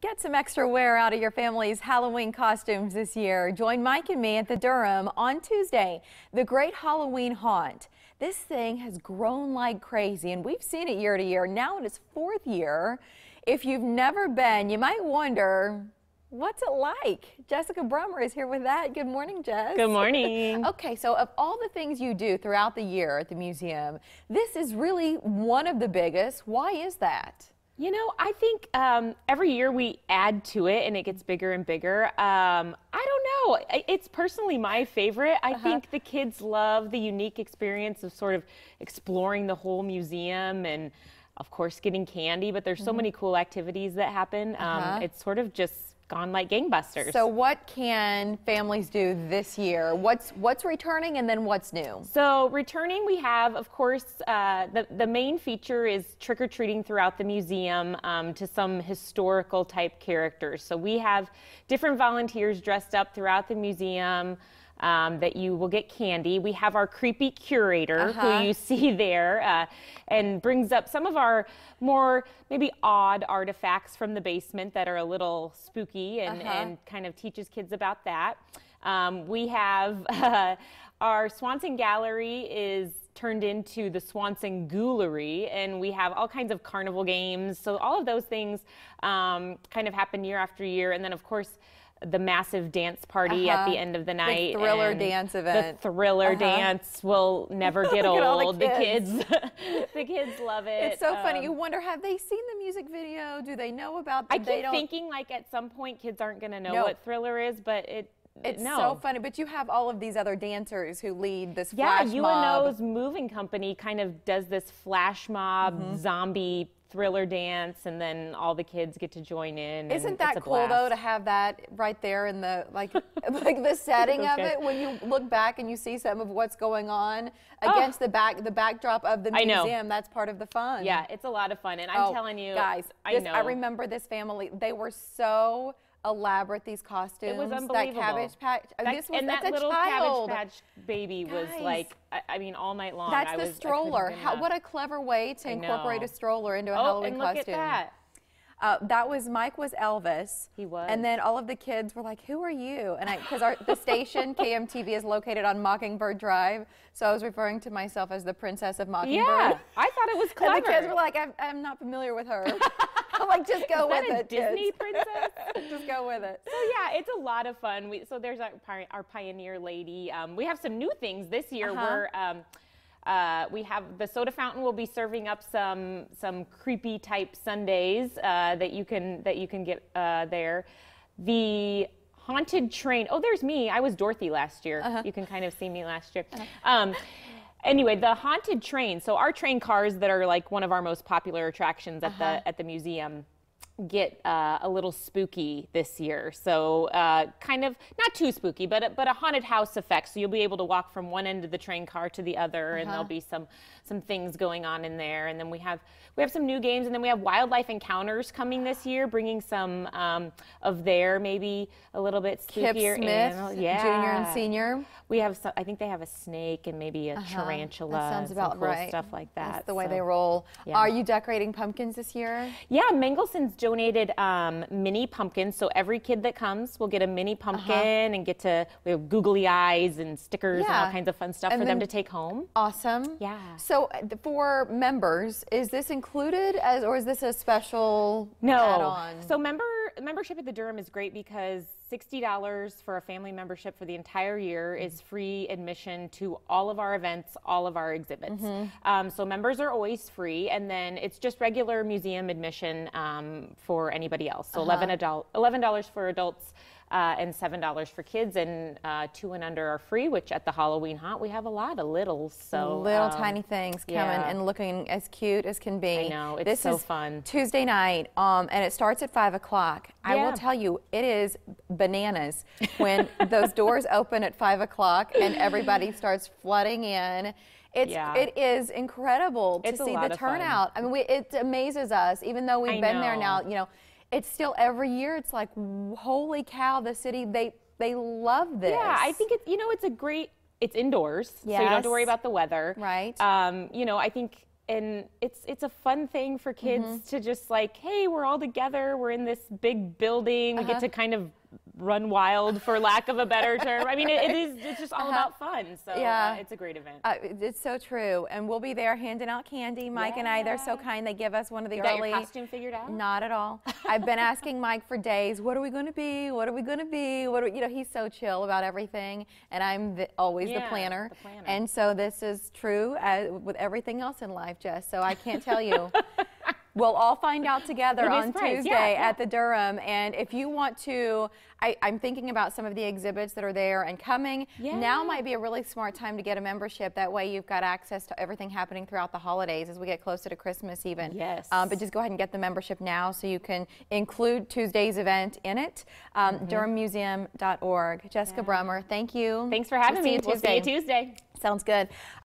Get some extra wear out of your family's Halloween costumes this year. Join Mike and me at the Durham on Tuesday, the Great Hall-oween Haunt. This thing has grown like crazy, and we've seen it year to year. Now in its fourth year. If you've never been, you might wonder, what's it like? Jessica Brummer is here with that. Good morning, Jess. Good morning. Okay, so of all the things you do throughout the year at the museum, this is really one of the biggest. Why is that? You know, I think every year we add to it and it gets bigger and bigger. I don't know. It's personally my favorite. I think the kids love the unique experience of sort of exploring the whole museum and, of course, getting candy. But there's so many cool activities that happen. It's sort of just gone like gangbusters. So what can families do this year? What's returning and then what's new? So returning, we have, of course, the main feature is trick-or-treating throughout the museum to some historical type characters. So we have different volunteers dressed up throughout the museum that you will get candy. We have our creepy curator who you see there and brings up some of our more maybe odd artifacts from the basement that are a little spooky and kind of teaches kids about that. We have our Swanson Gallery is turned into the Swanson Ghoulery, and we have all kinds of carnival games. So all of those things kind of happen year after year. And then, of course, the massive dance party at the end of the night. The thriller dance event. The thriller dance will never get old. The kids, the kids love it. It's so funny. You wonder, have they seen the music video? Do they know about the, I keep thinking like at some point kids aren't going to know what Thriller is, but it's so funny. But you have all of these other dancers who lead this flash mob. UNO's moving company kind of does this flash mob zombie thriller dance, and then all the kids get to join in. Isn't that cool though to have that right there in the like the setting of it when you look back and you see some of what's going on against the backdrop of the museum? That's part of the fun. Yeah, it's a lot of fun, and I'm telling you, guys, I remember this family. They were so elaborate, these costumes. It was unbelievable. That Cabbage Patch. That little Cabbage Patch baby was like, I mean, all night long. That's the stroller. What a clever way to incorporate a stroller into a Halloween costume. Look at that. Mike was Elvis. He was. And then all of the kids were like, who are you? And because the station, KMTV, is located on Mockingbird Drive. So I was referring to myself as the Princess of Mockingbird. Yeah, I thought it was clever. And the kids were like, I'm not familiar with her. I'm like, just go with it, Disney princess? Just go with it. So yeah, it's a lot of fun. So there's our Pioneer Lady. We have some new things this year. We have the soda fountain will be serving up some creepy type sundaes that you can get there. The haunted train. Oh, there's me. I was Dorothy last year. You can kind of see me last year. Anyway, the haunted train. So our train cars that are like one of our most popular attractions at the museum get a little spooky this year. So kind of not too spooky, but a haunted house effect. So you'll be able to walk from one end of the train car to the other, and there'll be some things going on in there. And then we have some new games, and then we have wildlife encounters coming this year, bringing some of their maybe a little bit spookier animals. Yeah, junior and senior. We have I think they have a snake and maybe a tarantula. That sounds about right. Stuff like that. That's the way they roll. Yeah. Are you decorating pumpkins this year? Yeah, Mangelson's donated mini pumpkins, so every kid that comes will get a mini pumpkin and we have googly eyes and stickers and all kinds of fun stuff for them to take home. Awesome. Yeah. So for members, is this included or is this a special add-on? So membership at the Durham is great because $60 for a family membership for the entire year is free admission to all of our events, all of our exhibits. So members are always free, and then it's just regular museum admission for anybody else. So $11 for adults and $7 for kids, and 2 and under are free, which at the Hall-oween Haunt we have a lot of littles. So little tiny things coming and looking as cute as can be. I know, it's so fun. Tuesday night, and it starts at 5 o'clock. I will tell you, it is bananas when those doors open at 5 o'clock and everybody starts flooding in. It is incredible to see the turnout. I mean, it amazes us, even though we've been there now. You know, it's still every year. It's like, holy cow, the city, they love this. Yeah, I think it's indoors, so you don't have to worry about the weather. Right. I think and it's a fun thing for kids to just like, hey, we're all together, we're in this big building, we get to kind of run wild, for lack of a better term. I mean, it's just all about fun. So it's a great event. It's so true. And we'll be there handing out candy. Mike and I, they're so kind. They give us one of the early. Got your costume figured out? Not at all. I've been asking Mike for days, what are we going to be? What are we going to be? You know, he's so chill about everything. And I'm always the planner. And so this is true with everything else in life, Jess. So I can't tell you. We'll all find out together on Tuesday at the Durham. And if you want to, I'm thinking about some of the exhibits that are there and coming. Now might be a really smart time to get a membership. That way you've got access to everything happening throughout the holidays as we get closer to Christmas even. Yes. But just go ahead and get the membership now so you can include Tuesday's event in it. DurhamMuseum.org. Jessica Brummer, thank you. Thanks for having me. We'll see you Tuesday. Sounds good.